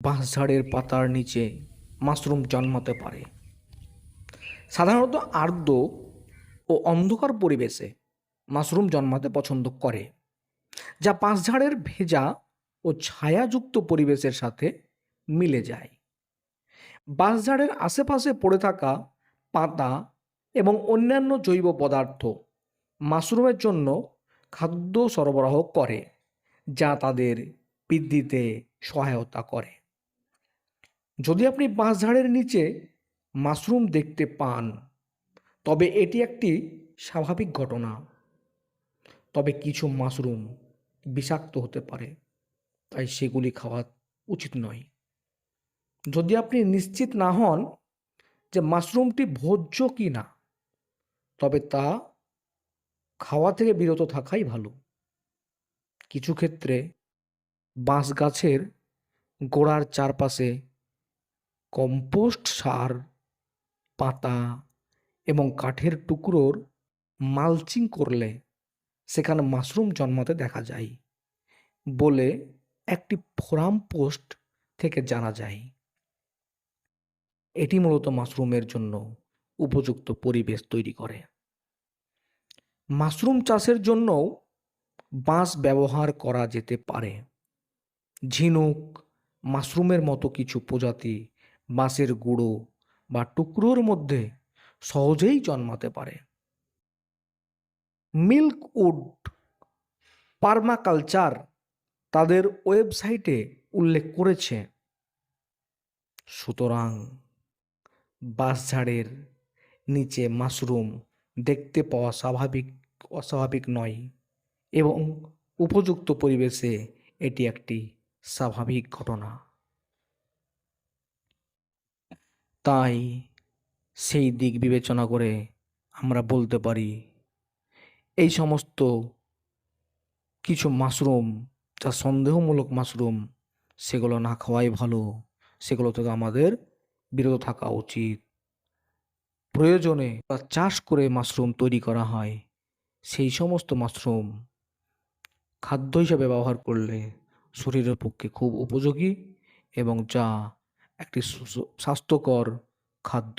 বাঁশঝাড়ের পাতার নিচে মাশরুম জন্মাতে পারে। সাধারণত আর্দ্র ও অন্ধকার পরিবেশে মাশরুম জন্মাতে পছন্দ করে, যা বাঁশঝাড়ের ভেজা ও ছায়াযুক্ত পরিবেশের সাথে মিলে যায়। বাঁশঝাড়ের আশেপাশে পড়ে থাকা পাতা এবং অন্যান্য জৈব পদার্থ মাশরুমের জন্য খাদ্য সরবরাহ করে, যা তাদের বৃদ্ধিতে সহায়তা করে। যদি আপনি বাঁশঝাড়ের নিচে মাশরুম দেখতে পান, তবে এটি একটি স্বাভাবিক ঘটনা। তবে কিছু মাশরুম বিষাক্ত হতে পারে, তাই সেগুলি খাওয়া উচিত নয়। যদি আপনি নিশ্চিত না হন যে মাশরুমটি ভোজ্য কি না, তবে তা খাওয়া থেকে বিরত থাকাই ভালো। কিছু ক্ষেত্রে বাঁশ গাছের গোড়ার চারপাশে কম্পোস্ট সার, পাতা এবং কাঠের টুকরোর মালচিং করলে সেখানে মাশরুম জন্মাতে দেখা যায় বলে একটি ফোরাম পোস্ট থেকে জানা যায়। এটি মূলত মাশরুমের জন্য উপযুক্ত পরিবেশ তৈরি করে। মাশরুম চাষের জন্যও বাঁশ ব্যবহার করা যেতে পারে। ঝিনুক মাশরুমের মতো কিছু প্রজাতি বাঁশের গুঁড়ো বা টুকরোর মধ্যে সহজেই জন্মাতে পারে। মিল্কউড পার্মাকালচার তাদের ওয়েবসাইটে উল্লেখ করেছে। সুতরাং বাঁশঝাড়ের নিচে মাশরুম দেখতে পাওয়া অস্বাভাবিক নয় এবং উপযুক্ত পরিবেশে এটি একটি স্বাভাবিক ঘটনা। তাই সেই দিক বিবেচনা করে আমরা বলতে পারি এই সমস্ত কিছু মাশরুম যা সন্দেহমূলক মাশরুম, সেগুলো না খাওয়াই ভালো। সেগুলো থেকে আমাদের বিরত থাকা উচিত। প্রয়োজনে চাষ করে মাশরুম তৈরি করা হয়, সেই সমস্ত মাশরুম খাদ্য হিসেবে ব্যবহার করলে শরীরের পক্ষে খুব উপযোগী এবং যা একটি স্বাস্থ্যকর খাদ্য।